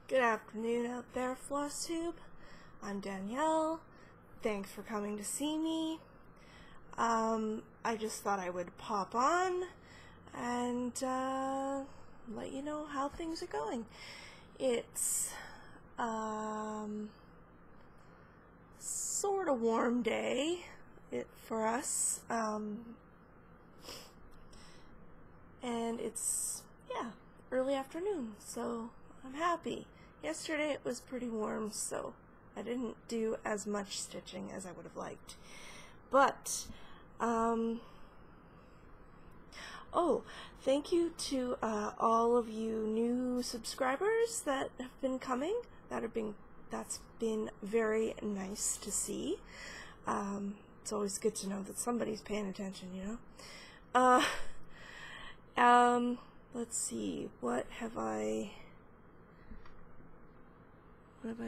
Good afternoon out there, Flosstube. I'm Danielle. Thanks for coming to see me. I just thought I would pop on and let you know how things are going. It's sort of warm day for us, and it's early afternoon, so I'm happy. Yesterday it was pretty warm, so I didn't do as much stitching as I would have liked. But, oh, thank you to all of you new subscribers that have been coming. That's been very nice to see. It's always good to know that somebody's paying attention, you know? Let's see, what have I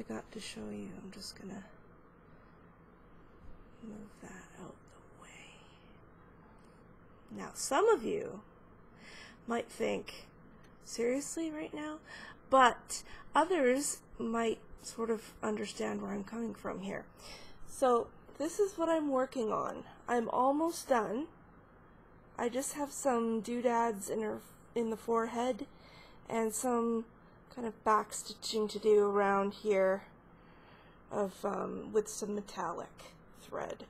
got to show you? I'm just gonna move that out the way. Now, some of you might think, seriously right now? But others might sort of understand where I'm coming from here. So, this is what I'm working on. I'm almost done. I just have some doodads in the forehead and some kind of back stitching to do around here with some metallic thread.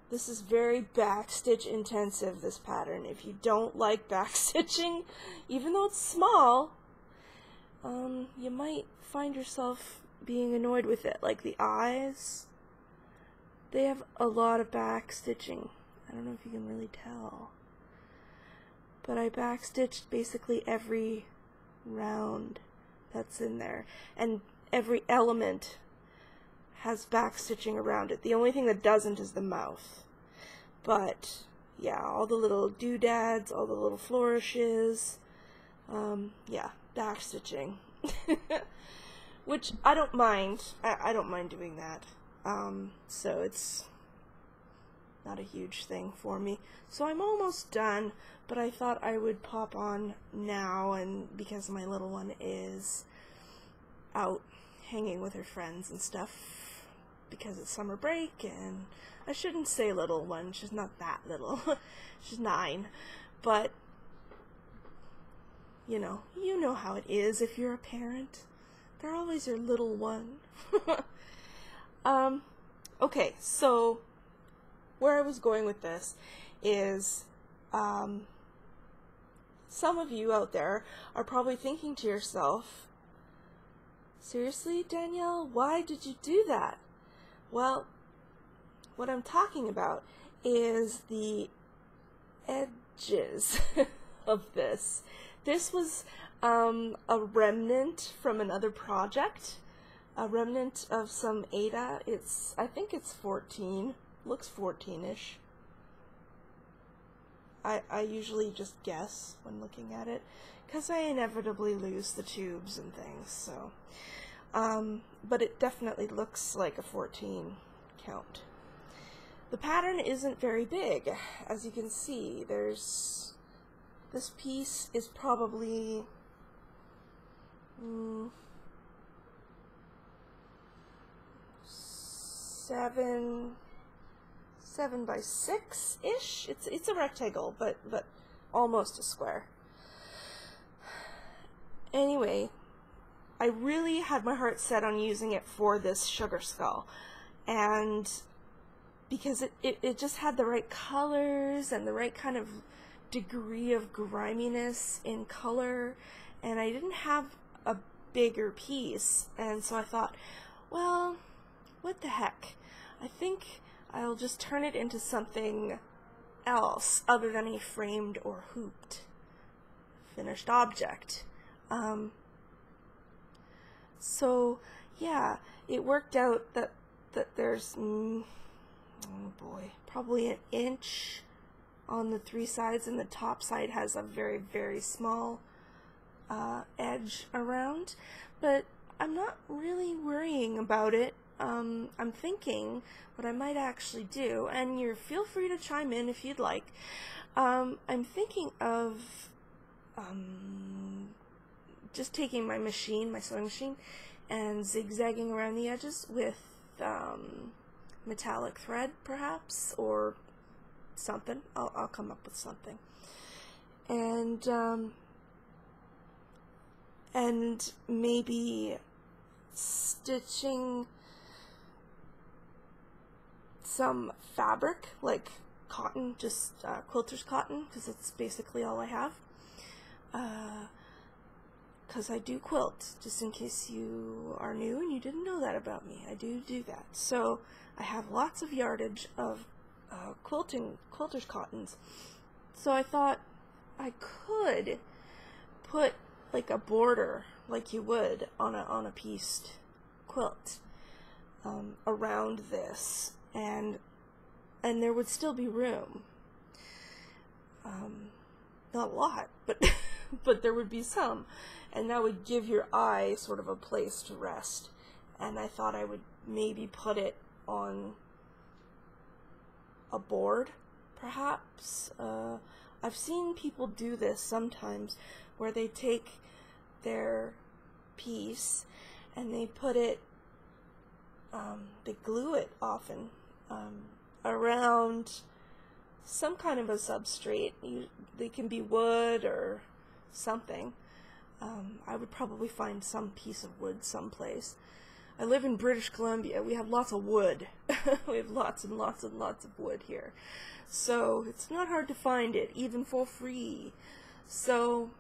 This is very backstitch intensive, this pattern. If you don't like backstitching, even though it's small, you might find yourself being annoyed with it. Like the eyes, they have a lot of backstitching. I don't know if you can really tell, but I backstitched basically every round that's in there, and every element has backstitching around it. The only thing that doesn't is the mouth. But yeah, all the little doodads, all the little flourishes, yeah, backstitching. Which I don't mind. I don't mind doing that. So it's not a huge thing for me. So I'm almost done, but I thought I would pop on now, and because my little one is out hanging with her friends and stuff because it's summer break, and I shouldn't say little one, she's not that little. She's 9, but you know how it is if you're a parent. They're always your little one. Okay, so where I was going with this is, some of you out there are probably thinking to yourself, seriously, Danielle, why did you do that? Well, what I'm talking about is the edges of this. This was a remnant from another project, a remnant of some Ada. I think it's 14. Looks 14-ish. I usually just guess when looking at it, because I inevitably lose the tubes and things, so. But it definitely looks like a 14 count. The pattern isn't very big, as you can see. This piece is probably 7 by 6-ish. It's a rectangle, but almost a square. Anyway, I really had my heart set on using it for this sugar skull, and because it just had the right colors and the right kind of degree of griminess in color, and I didn't have a bigger piece, and so I thought, well, what the heck, I think I'll just turn it into something else other than a framed or hooped finished object. So yeah, it worked out that there's, oh boy, probably an inch on the 3 sides, and the top side has a very, very small edge around, but I'm not really worrying about it. I'm thinking what I might actually do, and feel free to chime in if you'd like. I'm thinking of just taking my machine, my sewing machine, and zigzagging around the edges with metallic thread, perhaps, or something. I'll come up with something. And maybe stitching some fabric, like cotton, just quilter's cotton, because it's basically all I have. Because I do quilt, just in case you are new and you didn't know that about me. I do that. So I have lots of yardage of quilter's cottons. So I thought I could put like a border, like you would on a pieced quilt, around this, and there would still be room. Not a lot, but but there would be some, and that would give your eye sort of a place to rest. And I thought I would maybe put it on a board, perhaps. I've seen people do this sometimes, where they take their piece and they put it, they glue it often around some kind of a substrate. They can be wood or something. I would probably find some piece of wood someplace. I live in British Columbia. We have lots of wood. We have lots and lots and lots of wood here. So it's not hard to find it, even for free. So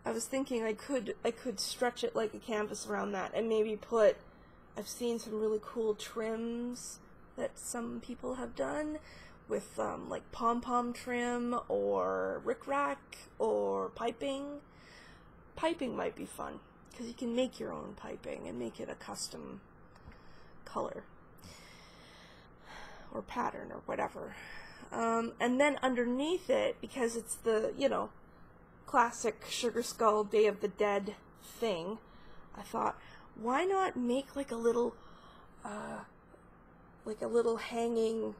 I was thinking I could stretch it like a canvas around that, and maybe put, I've seen some really cool trims that some people have done with like pom-pom trim or rickrack or piping. Piping might be fun, because you can make your own piping and make it a custom color or pattern or whatever. And then underneath it, because it's the, you know, classic Sugar Skull Day of the Dead thing, I thought, why not make like a little hanging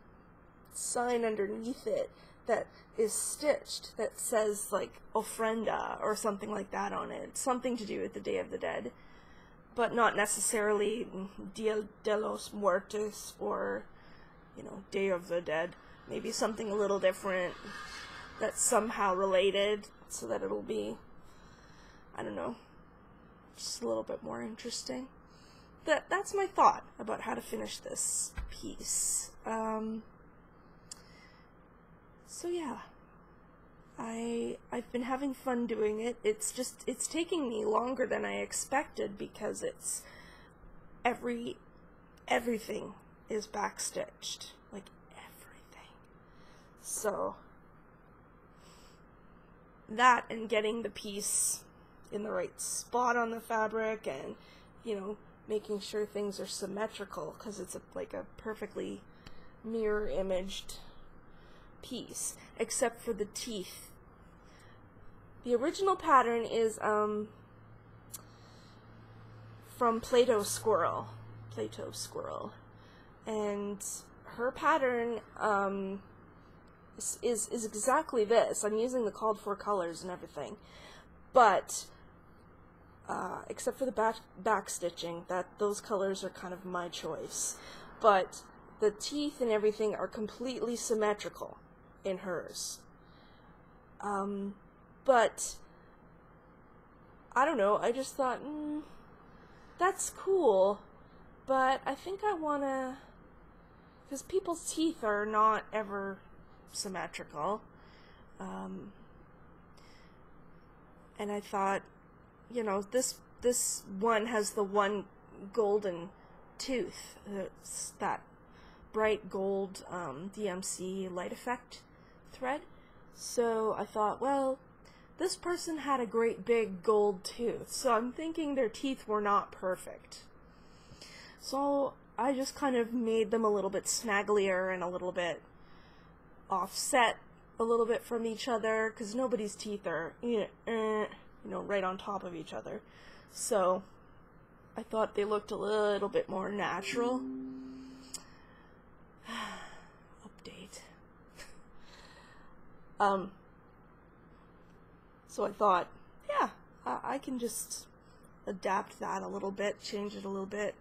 sign underneath it that is stitched, that says like ofrenda or something like that on it, something to do with the Day of the Dead, but not necessarily Dia de los Muertos or, you know, Day of the Dead. Maybe something a little different that's somehow related, so that it'll be, I don't know, just a little bit more interesting. That's my thought about how to finish this piece. So yeah, I've been having fun doing it. It's taking me longer than I expected, because it's everything is backstitched, like everything. So that, and getting the piece in the right spot on the fabric, and, you know, making sure things are symmetrical, because it's like a perfectly mirror imaged piece, except for the teeth. The original pattern is from Plato Squirrel, and her pattern is exactly this. I'm using the called for colors and everything, but except for the back stitching, those colors are kind of my choice, but the teeth and everything are completely symmetrical in hers. But I don't know, I just thought, that's cool, but I think I wanna, because people's teeth are not ever symmetrical, and I thought, you know, this one has the one golden tooth, it's that bright gold DMC light effect thread. So I thought, well, this person had a great big gold tooth, so I'm thinking their teeth were not perfect. So I just kind of made them a little bit snagglier and a little bit offset a little bit from each other, because nobody's teeth are, you know, right on top of each other. So I thought they looked a little bit more natural. Update. So I thought, yeah, I can just adapt that a little bit, change it a little bit.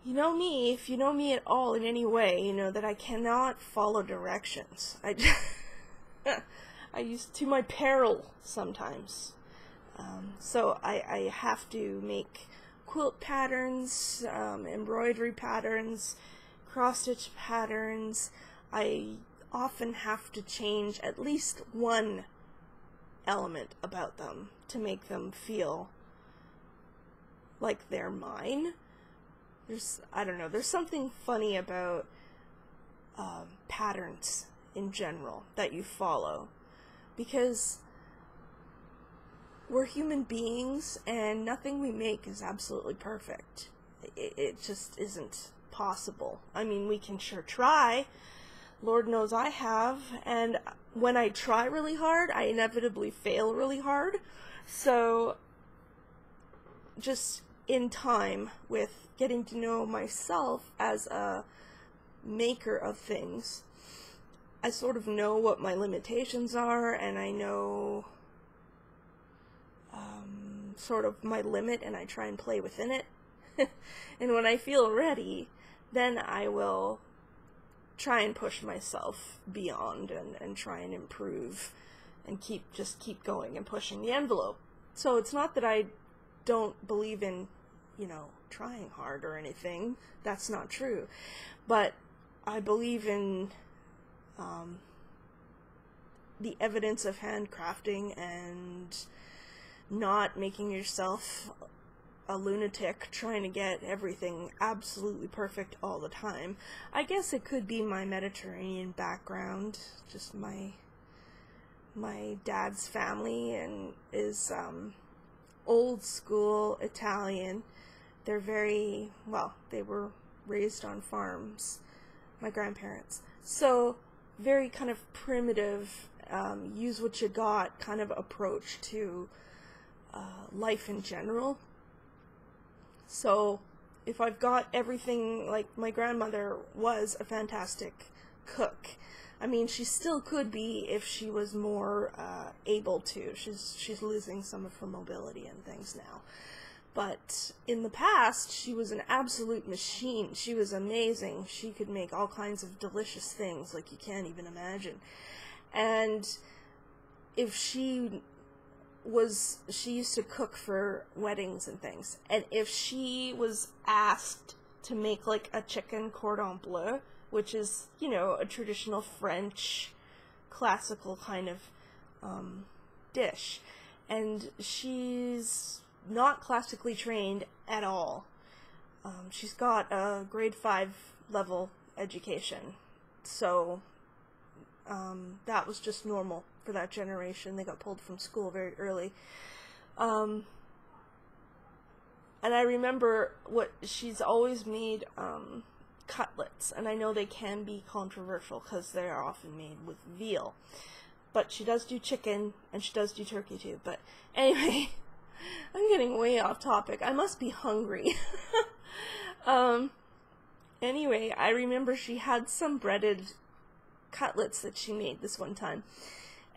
You know me, if you know me at all in any way, you know that I cannot follow directions. I use to my peril sometimes. So I have to make quilt patterns, embroidery patterns, cross-stitch patterns. I often have to change at least one element about them to make them feel like they're mine. I don't know, there's something funny about patterns in general that you follow, because we're human beings and nothing we make is absolutely perfect. It just isn't possible. I mean, we can sure try. Lord knows I have, and when I try really hard, I inevitably fail really hard. So just in time, with getting to know myself as a maker of things, I sort of know what my limitations are, and I know sort of my limit, and I try and play within it. And when I feel ready, then I will try and push myself beyond and try and improve and just keep going and pushing the envelope. So it's not that I don't believe in, you know, trying hard or anything. That's not true. But I believe in the evidence of handcrafting and not making yourself a lunatic trying to get everything absolutely perfect all the time. I guess it could be my Mediterranean background, just my dad's family and is old school Italian. They're very, well, they were raised on farms, my grandparents. So very kind of primitive, use what you got kind of approach to life in general. So if I've got everything, like my grandmother was a fantastic cook. I mean, she still could be if she was more able to. She's losing some of her mobility and things now. But in the past, she was an absolute machine. She was amazing. She could make all kinds of delicious things like you can't even imagine. And if she used to cook for weddings and things, and if she was asked to make like a chicken cordon bleu, which is, you know, a traditional French classical kind of dish, and she's not classically trained at all. She's got a grade 5 level education, so that was just normal for that generation. They got pulled from school very early. And I remember she's always made cutlets, and I know they can be controversial because they are often made with veal. But she does do chicken, and she does do turkey too. But anyway, I'm getting way off topic. I must be hungry. Anyway, I remember she had some breaded cutlets that she made this one time,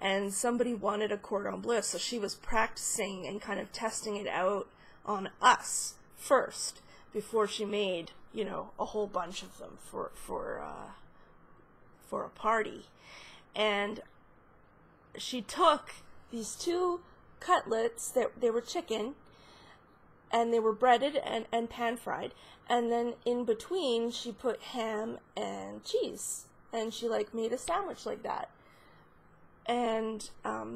and somebody wanted a cordon bleu, so she was practicing and kind of testing it out on us first before she made, you know, a whole bunch of them for a party. And she took these 2 cutlets that they were chicken, and they were breaded and pan fried, and then in between she put ham and cheese, and she like made a sandwich like that, and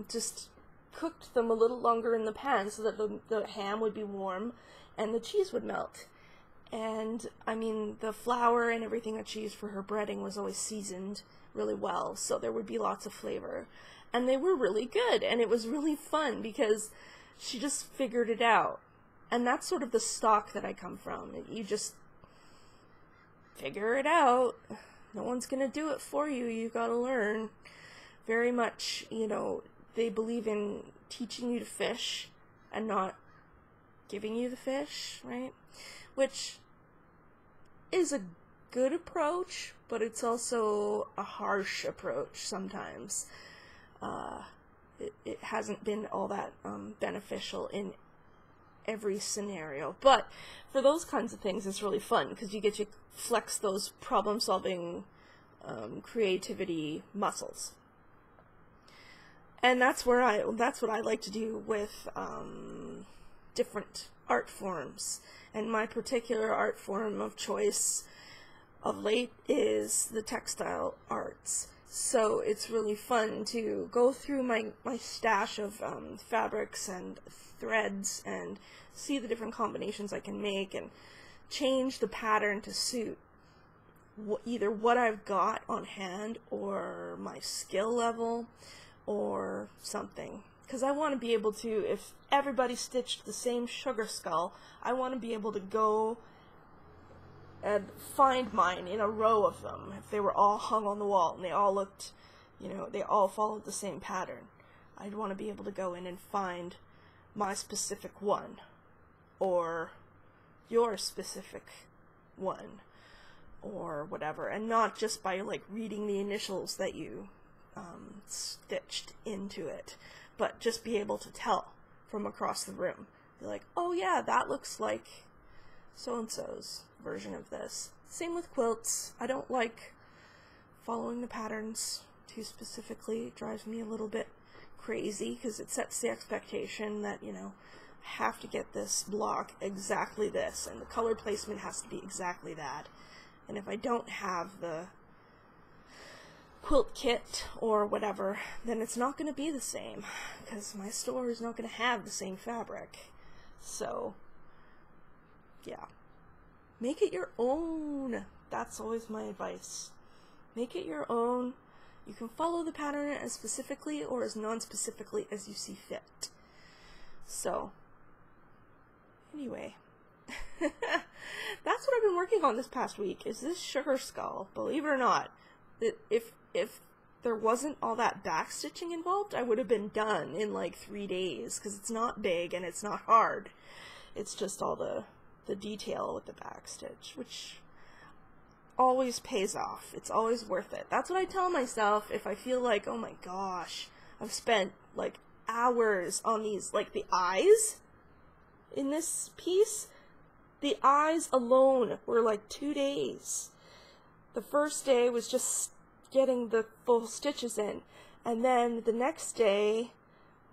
just cooked them a little longer in the pan so that the ham would be warm and the cheese would melt. And I mean, the flour and everything that she used for her breading was always seasoned really well, so there would be lots of flavor, and they were really good, and it was really fun because she just figured it out. And that's sort of the stock that I come from. You just figure it out. No one's gonna do it for you. You gotta learn. Very much, you know, they believe in teaching you to fish and not giving you the fish, right? Which is a good approach, but it's also a harsh approach sometimes. It hasn't been all that beneficial in every scenario. But for those kinds of things, it's really fun because you get to flex those problem-solving, creativity muscles. And that's what I like to do with different art forms. And my particular art form of choice of late is the textile arts. So it's really fun to go through my stash of fabrics and threads and see the different combinations I can make and change the pattern to suit either what I've got on hand or my skill level or something. Because I want to be able to, if everybody stitched the same sugar skull, I want to be able to go and find mine in a row of them. If they were all hung on the wall and they all looked, they all followed the same pattern, I'd want to be able to go in and find my specific one or your specific one or whatever, and not just by like reading the initials that you stitched into it, but just be able to tell from across the room. Be like, oh yeah, that looks like so-and-so's version of this. Same with quilts. I don't like following the patterns too specifically. It drives me a little bit crazy because it sets the expectation that, I have to get this block exactly this, and the color placement has to be exactly that. And if I don't have the quilt kit or whatever, then it's not going to be the same because my store is not going to have the same fabric. So yeah, make it your own. That's always my advice. Make it your own. You can follow the pattern as specifically or as non-specifically as you see fit. So anyway, that's what I've been working on this past week, is this sugar skull. Believe it or not, if there wasn't all that backstitching involved, I would have been done in like 3 days, because it's not big and it's not hard. It's just all the detail with the backstitch, which always pays off. It's always worth it. That's what I tell myself if I feel like, oh my gosh, I've spent like hours on these, like the eyes in this piece. The eyes alone were like 2 days. The first day was just getting the full stitches in, and then the next day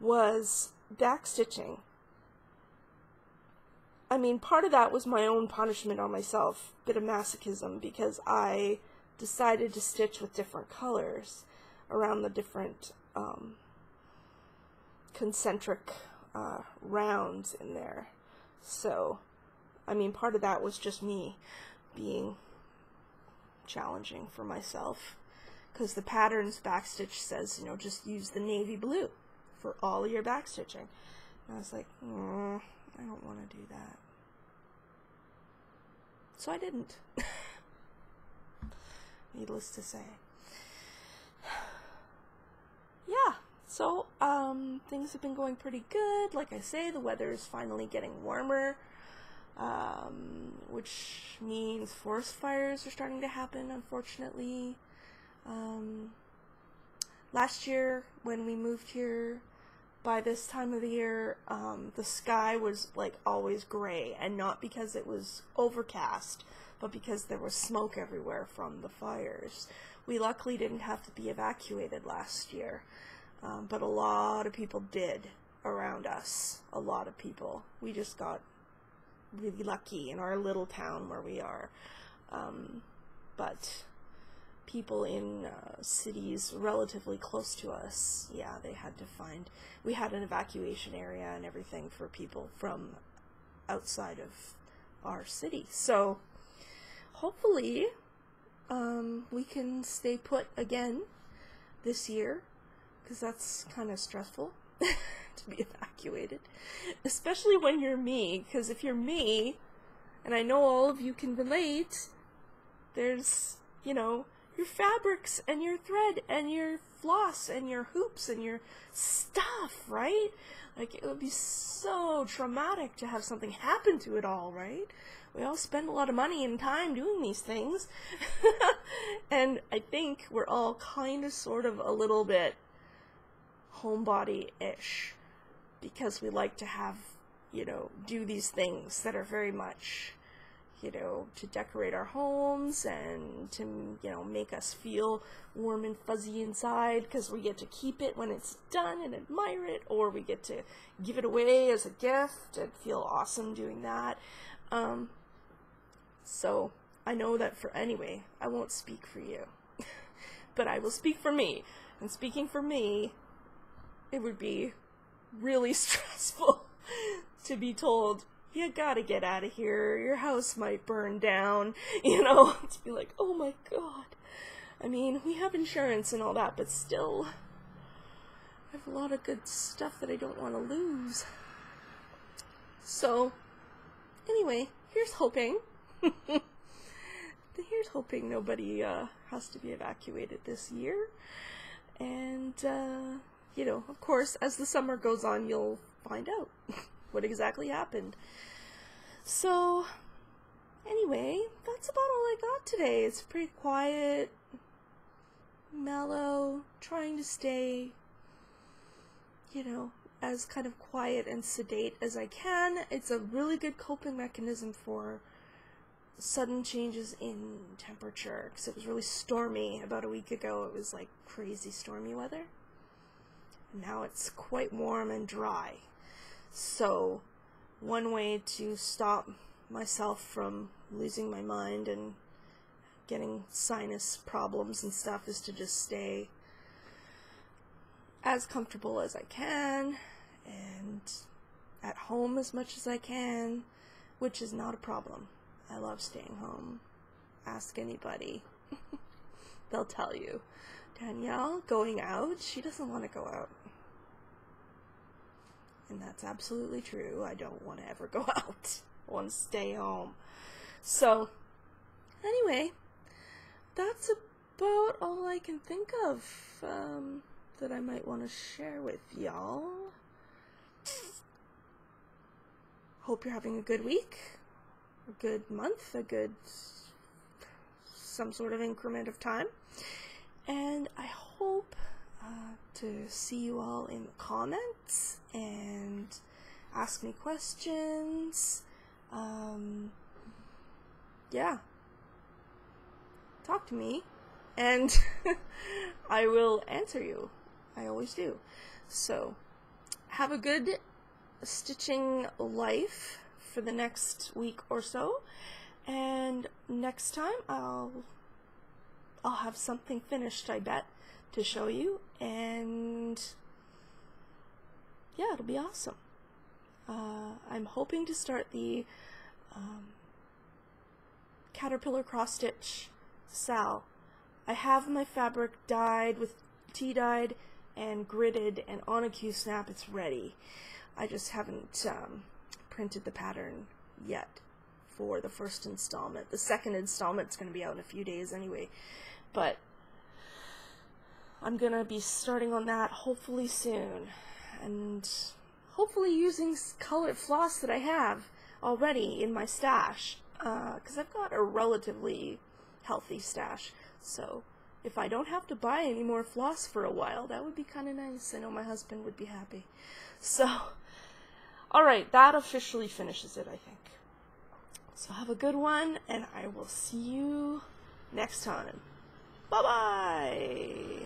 was backstitching. I mean, part of that was my own punishment on myself, bit of masochism, because I decided to stitch with different colors around the different concentric rounds in there. So, I mean, part of that was just me being challenging for myself, because the patterns backstitch says, just use the navy blue for all your backstitching. And I was like, I don't want to do that. So I didn't. Needless to say. Yeah, so things have been going pretty good. Like I say, the weather is finally getting warmer, which means forest fires are starting to happen, unfortunately. Last year, when we moved here, by this time of the year, the sky was like always gray, and not because it was overcast, but because there was smoke everywhere from the fires. We luckily didn't have to be evacuated last year, but a lot of people did around us. A lot of people. We just got really lucky in our little town where we are. But people in cities relatively close to us, yeah, they had to find, we had an evacuation area and everything for people from outside of our city. So hopefully we can stay put again this year, because that's kind of stressful to be evacuated, especially when you're me, because if you're me, and I know all of you can relate, there's, your fabrics and your thread and your floss and your hoops and your stuff, right? Like, it would be so traumatic to have something happen to it all, right? We all spend a lot of money and time doing these things. And I think we're all kind of sort of a little bit homebody-ish, because we like to have do these things that are very much, to decorate our homes and to, make us feel warm and fuzzy inside, because we get to keep it when it's done and admire it, or we get to give it away as a gift and feel awesome doing that. So I know that anyway, I won't speak for you, but I will speak for me. And speaking for me, it would be really stressful to be told, you gotta get out of here, your house might burn down, to be like, oh my god. I mean, we have insurance and all that, but still, I have a lot of good stuff that I don't want to lose. So, anyway, here's hoping. Here's hoping nobody has to be evacuated this year. And, of course, as the summer goes on, you'll find out what exactly happened. So, anyway, that's about all I got today. It's pretty quiet, mellow, trying to stay, as kind of quiet and sedate as I can. It's a really good coping mechanism for sudden changes in temperature, because it was really stormy about a week ago. It was like crazy stormy weather. Now it's quite warm and dry. So one way to stop myself from losing my mind and getting sinus problems and stuff is to just stay as comfortable as I can and at home as much as I can, which is not a problem. I love staying home. Ask anybody. They'll tell you. Danielle, going out? She doesn't want to go out. And that's absolutely true. I don't want to ever go out. I want to stay home. So, anyway, that's about all I can think of that I might want to share with y'all. Hope you're having a good week, a good month, some sort of increment of time. And I hope to see you all in the comments and ask me questions. Yeah. Talk to me, and I will answer you. I always do. So, have a good stitching life for the next week or so, and next time I'll have something finished, I bet, to show you, and yeah, it'll be awesome. I'm hoping to start the caterpillar cross stitch Sal. I have my fabric dyed with tea dyed and gridded, and on a Q-snap it's ready. I just haven't printed the pattern yet for the first installment. The second installment's going to be out in a few days anyway, but I'm going to be starting on that hopefully soon, and hopefully using colored floss that I have already in my stash, because I've got a relatively healthy stash, so if I don't have to buy any more floss for a while, that would be kind of nice. I know my husband would be happy. So, alright, that officially finishes it, I think. So have a good one, and I will see you next time. Bye-bye!